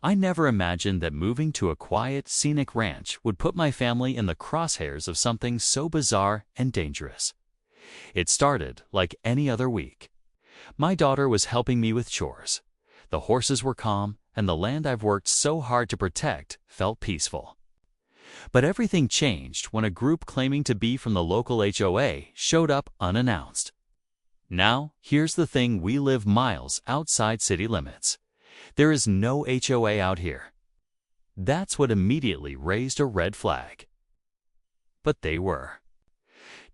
I never imagined that moving to a quiet, scenic ranch would put my family in the crosshairs of something so bizarre and dangerous. It started like any other week. My daughter was helping me with chores. The horses were calm, and the land I've worked so hard to protect felt peaceful. But everything changed when a group claiming to be from the local HOA showed up unannounced. Now, here's the thing: we live miles outside city limits. There is no HOA out here. That's what immediately raised a red flag. But they were.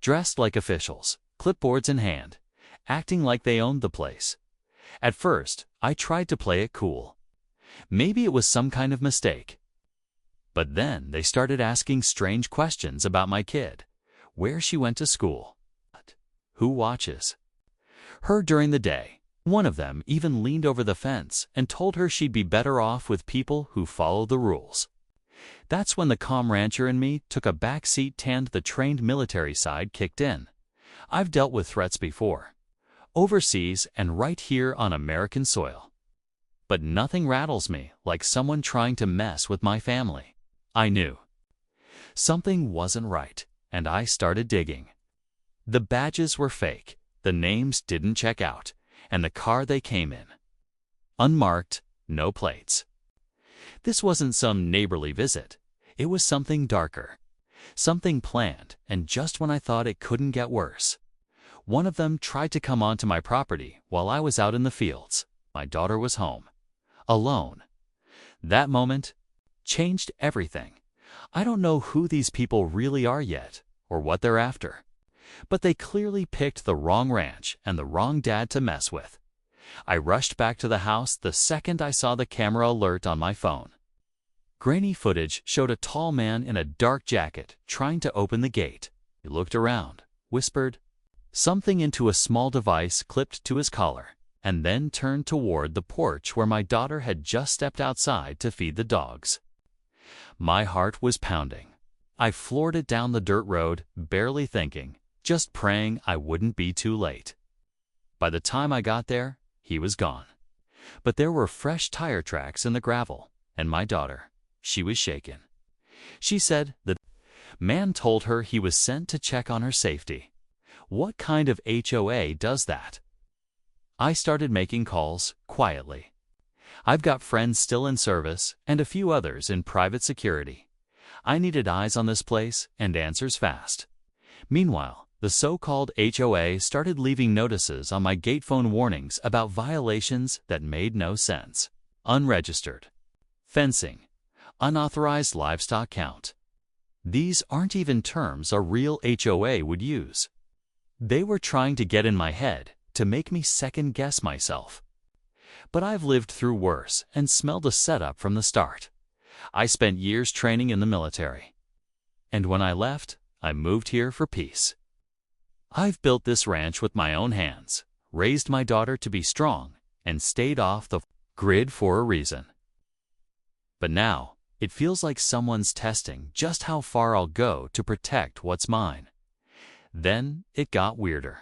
Dressed like officials, clipboards in hand, acting like they owned the place. At first, I tried to play it cool. Maybe it was some kind of mistake. But then they started asking strange questions about my kid, where she went to school, who watches her during the day. One of them even leaned over the fence and told her she'd be better off with people who follow the rules. That's when the calm rancher in me took a back seat and the trained military side kicked in. I've dealt with threats before, overseas and right here on American soil. But nothing rattles me like someone trying to mess with my family. I knew something wasn't right, and I started digging. The badges were fake, the names didn't check out, and the car they came in, unmarked, no plates. This wasn't some neighborly visit. It was something darker, something planned, and just when I thought it couldn't get worse, one of them tried to come onto my property while I was out in the fields. My daughter was home, alone. That moment changed everything. I don't know who these people really are yet, or what they're after. But they clearly picked the wrong ranch and the wrong dad to mess with. I rushed back to the house the second I saw the camera alert on my phone. Grainy footage showed a tall man in a dark jacket trying to open the gate. He looked around, whispered something into a small device clipped to his collar, and then turned toward the porch where my daughter had just stepped outside to feed the dogs. My heart was pounding. I floored it down the dirt road, barely thinking, just praying I wouldn't be too late. By the time I got there, he was gone. But there were fresh tire tracks in the gravel, and my daughter, she was shaken. She said the man told her he was sent to check on her safety. What kind of HOA does that? I started making calls quietly. I've got friends still in service and a few others in private security. I needed eyes on this place and answers fast. Meanwhile, the so-called HOA started leaving notices on my gate phone warnings about violations that made no sense. Unregistered, fencing, unauthorized livestock count. These aren't even terms a real HOA would use. They were trying to get in my head to make me second-guess myself. But I've lived through worse and smelled a setup from the start. I spent years training in the military. And when I left, I moved here for peace. I've built this ranch with my own hands, raised my daughter to be strong, and stayed off the grid for a reason. But now, it feels like someone's testing just how far I'll go to protect what's mine. Then it got weirder.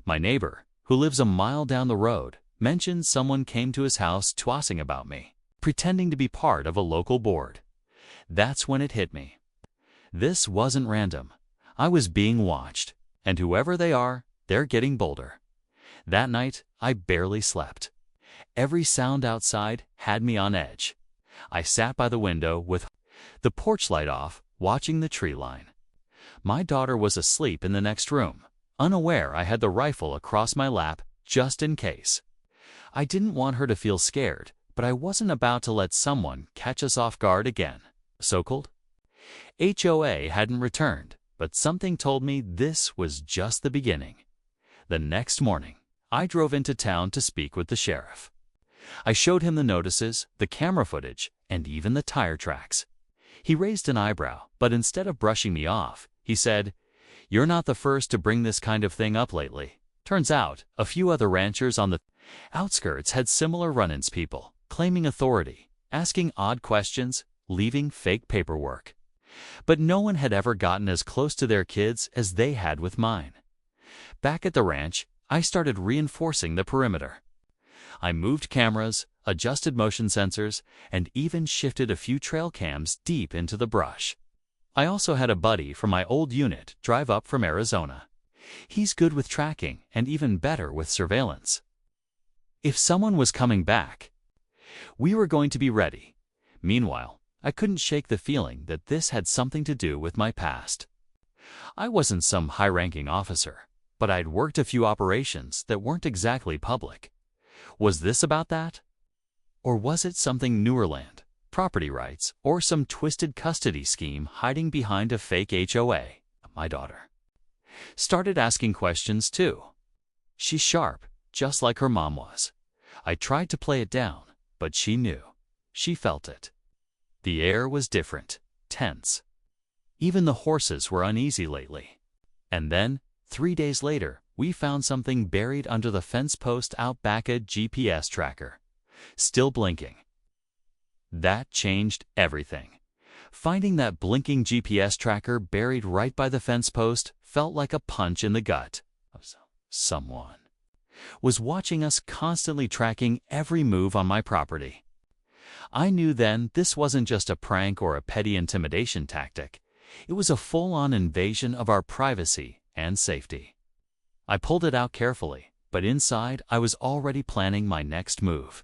My neighbor, who lives a mile down the road, mentioned someone came to his house tossing about me, pretending to be part of a local board. That's when it hit me. This wasn't random. I was being watched, and whoever they are, they're getting bolder. That night, I barely slept. Every sound outside had me on edge. I sat by the window with the porch light off, watching the tree line. My daughter was asleep in the next room, unaware I had the rifle across my lap just in case. I didn't want her to feel scared, but I wasn't about to let someone catch us off guard again. So-called HOA hadn't returned, but something told me this was just the beginning. The next morning, I drove into town to speak with the sheriff. I showed him the notices, the camera footage, and even the tire tracks. He raised an eyebrow, but instead of brushing me off, he said, "You're not the first to bring this kind of thing up lately." Turns out, a few other ranchers on the outskirts had similar run-ins, people claiming authority, asking odd questions, leaving fake paperwork. But no one had ever gotten as close to their kids as they had with mine. Back at the ranch, I started reinforcing the perimeter. I moved cameras, adjusted motion sensors, and even shifted a few trail cams deep into the brush. I also had a buddy from my old unit drive up from Arizona. He's good with tracking and even better with surveillance. If someone was coming back, we were going to be ready. Meanwhile, I couldn't shake the feeling that this had something to do with my past. I wasn't some high-ranking officer, but I'd worked a few operations that weren't exactly public. Was this about that? Or was it something newer, land, property rights, or some twisted custody scheme hiding behind a fake HOA? My daughter started asking questions too. She's sharp, just like her mom was. I tried to play it down, but she knew. She felt it. The air was different, tense. Even the horses were uneasy lately. And then, 3 days later, we found something buried under the fence post out back, a GPS tracker, still blinking. That changed everything. Finding that blinking GPS tracker buried right by the fence post felt like a punch in the gut. Someone was watching us, constantly tracking every move on my property. I knew then this wasn't just a prank or a petty intimidation tactic. It was a full-on invasion of our privacy and safety. I pulled it out carefully, but inside I was already planning my next move.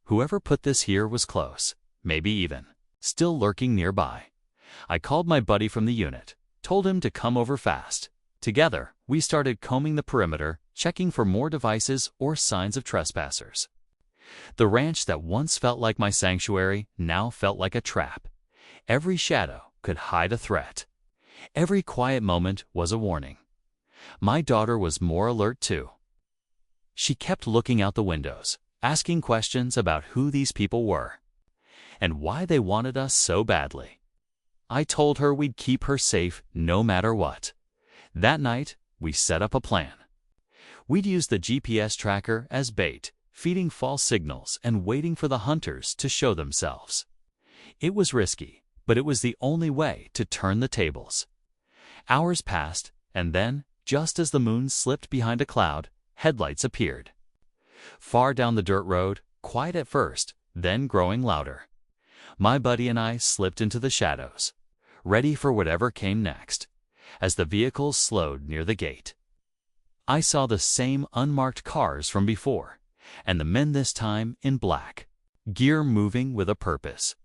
Whoever put this here was close, maybe even still lurking nearby. I called my buddy from the unit, told him to come over fast. Together, we started combing the perimeter, checking for more devices or signs of trespassers. The ranch that once felt like my sanctuary now felt like a trap. Every shadow could hide a threat. Every quiet moment was a warning. My daughter was more alert too. She kept looking out the windows, asking questions about who these people were and why they wanted us so badly. I told her we'd keep her safe no matter what. That night, we set up a plan. We'd use the GPS tracker as bait, feeding false signals and waiting for the hunters to show themselves. It was risky, but it was the only way to turn the tables. Hours passed, and then, just as the moon slipped behind a cloud, headlights appeared. Far down the dirt road, quiet at first, then growing louder. My buddy and I slipped into the shadows, ready for whatever came next. As the vehicles slowed near the gate, I saw the same unmarked cars from before, and the men this time in black, gear moving with a purpose.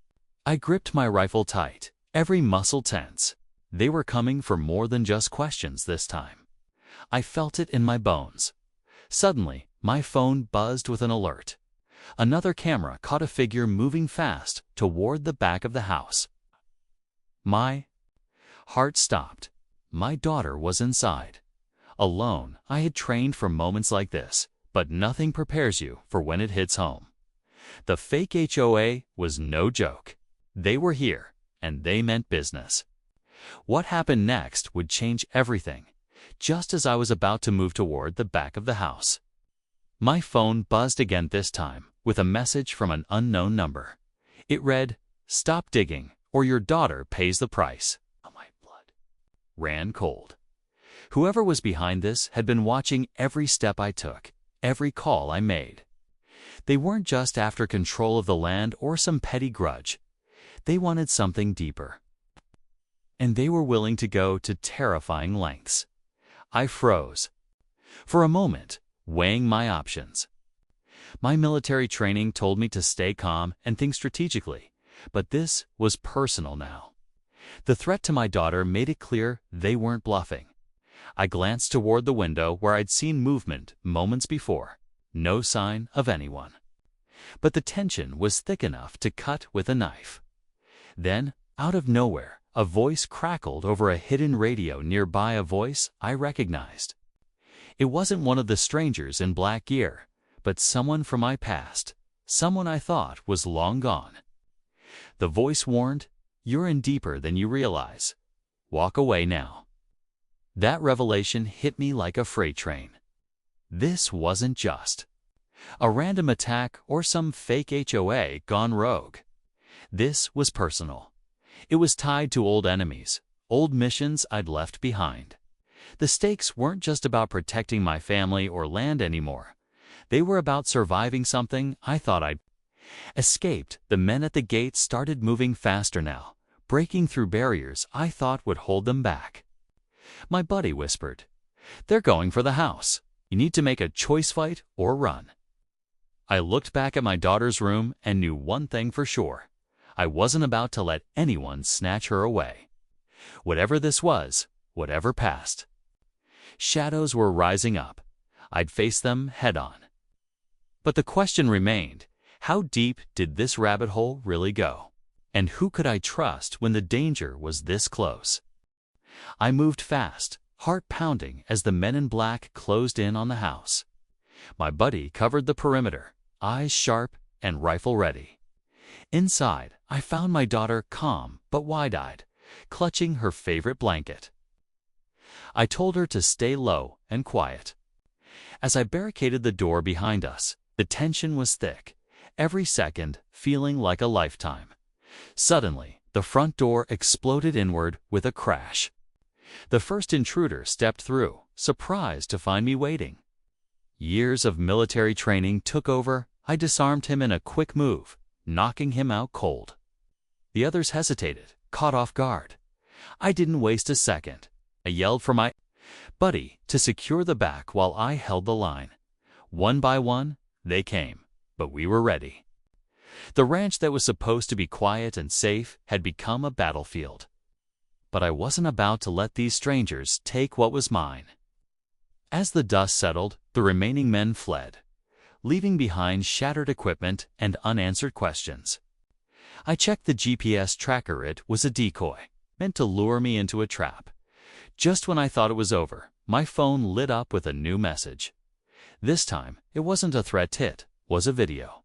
I gripped my rifle tight, every muscle tense. They were coming for more than just questions this time. I felt it in my bones. Suddenly, my phone buzzed with an alert. Another camera caught a figure moving fast toward the back of the house. My heart stopped. My daughter was inside. Alone, I had trained for moments like this, but nothing prepares you for when it hits home. The fake HOA was no joke. They were here, and they meant business. What happened next would change everything, just as I was about to move toward the back of the house. My phone buzzed again, this time with a message from an unknown number. It read, "Stop digging, or your daughter pays the price." My blood ran cold. Whoever was behind this had been watching every step I took, every call I made. They weren't just after control of the land or some petty grudge. They wanted something deeper. And they were willing to go to terrifying lengths. I froze. For a moment, weighing my options. My military training told me to stay calm and think strategically, but this was personal now. The threat to my daughter made it clear they weren't bluffing. I glanced toward the window where I'd seen movement moments before. No sign of anyone. But the tension was thick enough to cut with a knife. Then, out of nowhere, a voice crackled over a hidden radio nearby, a voice I recognized. It wasn't one of the strangers in black gear, but someone from my past, someone I thought was long gone. The voice warned, "You're in deeper than you realize. Walk away now." That revelation hit me like a freight train. This wasn't just a random attack or some fake HOA gone rogue. This was personal. It was tied to old enemies, old missions I'd left behind. The stakes weren't just about protecting my family or land anymore. They were about surviving something I thought I'd escaped. The men at the gate started moving faster now, breaking through barriers I thought would hold them back. My buddy whispered, "They're going for the house. You need to make a choice, fight or run." I looked back at my daughter's room and knew one thing for sure. I wasn't about to let anyone snatch her away. Whatever this was, whatever passed. Shadows were rising up. I'd face them head-on. But the question remained, how deep did this rabbit hole really go? And who could I trust when the danger was this close? I moved fast, heart pounding as the men in black closed in on the house. My buddy covered the perimeter, eyes sharp and rifle ready. Inside, I found my daughter calm but wide-eyed, clutching her favorite blanket. I told her to stay low and quiet. As I barricaded the door behind us, the tension was thick, every second feeling like a lifetime. Suddenly, the front door exploded inward with a crash. The first intruder stepped through, surprised to find me waiting. Years of military training took over. I disarmed him in a quick move, knocking him out cold. The others hesitated, caught off guard. I didn't waste a second. I yelled for my buddy to secure the back while I held the line. One by one, they came, but we were ready. The ranch that was supposed to be quiet and safe had become a battlefield. But I wasn't about to let these strangers take what was mine. As the dust settled, the remaining men fled, leaving behind shattered equipment and unanswered questions. I checked the GPS tracker. It was a decoy, meant to lure me into a trap. Just when I thought it was over, my phone lit up with a new message. This time, it wasn't a threat, it was a video.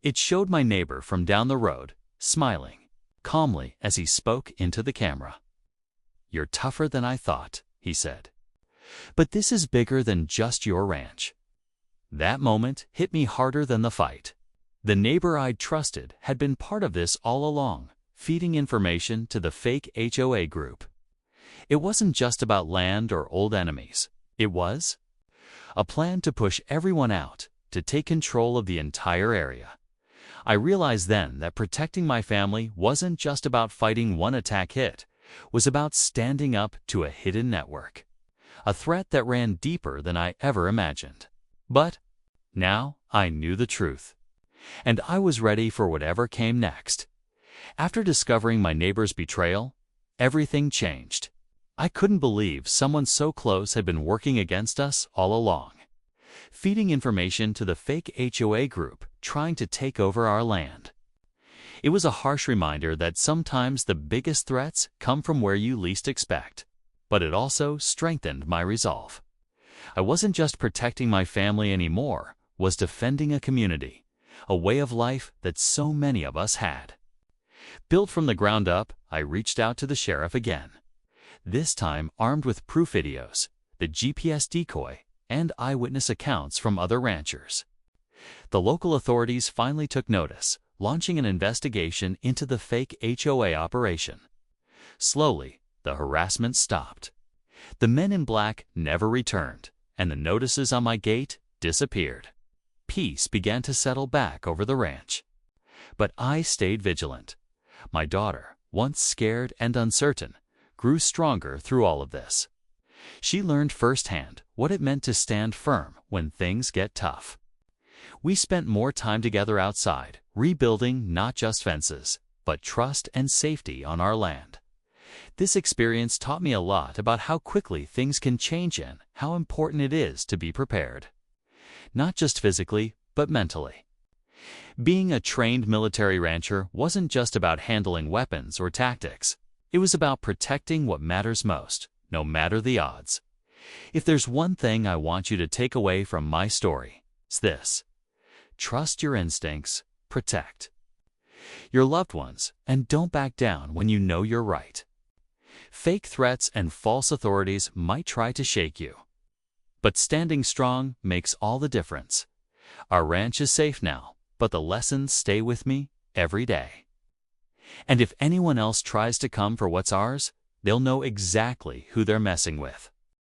It showed my neighbor from down the road, smiling calmly as he spoke into the camera. "You're tougher than I thought," he said. "But this is bigger than just your ranch." That moment hit me harder than the fight. The neighbor I'd trusted had been part of this all along, feeding information to the fake HOA group. It wasn't just about land or old enemies. It was a plan to push everyone out, to take control of the entire area. I realized then that protecting my family wasn't just about fighting one attack hit, was about standing up to a hidden network. A threat that ran deeper than I ever imagined. But now I knew the truth. And I was ready for whatever came next. After discovering my neighbor's betrayal, everything changed. I couldn't believe someone so close had been working against us all along, feeding information to the fake HOA group, trying to take over our land. It was a harsh reminder that sometimes the biggest threats come from where you least expect, but it also strengthened my resolve. I wasn't just protecting my family anymore, was defending a community, a way of life that so many of us had. Built from the ground up, I reached out to the sheriff again. This time armed with proof videos, the GPS decoy, and eyewitness accounts from other ranchers. The local authorities finally took notice, launching an investigation into the fake HOA operation. Slowly, the harassment stopped. The men in black never returned, and the notices on my gate disappeared. Peace began to settle back over the ranch. But I stayed vigilant. My daughter, once scared and uncertain, grew stronger through all of this. She learned firsthand what it meant to stand firm when things get tough. We spent more time together outside, rebuilding not just fences, but trust and safety on our land. This experience taught me a lot about how quickly things can change and how important it is to be prepared. Not just physically, but mentally. Being a trained military rancher wasn't just about handling weapons or tactics. It was about protecting what matters most, no matter the odds. If there's one thing I want you to take away from my story, it's this. Trust your instincts, protect your loved ones, and don't back down when you know you're right. Fake threats and false authorities might try to shake you, but standing strong makes all the difference. Our ranch is safe now, but the lessons stay with me every day. And if anyone else tries to come for what's ours, they'll know exactly who they're messing with.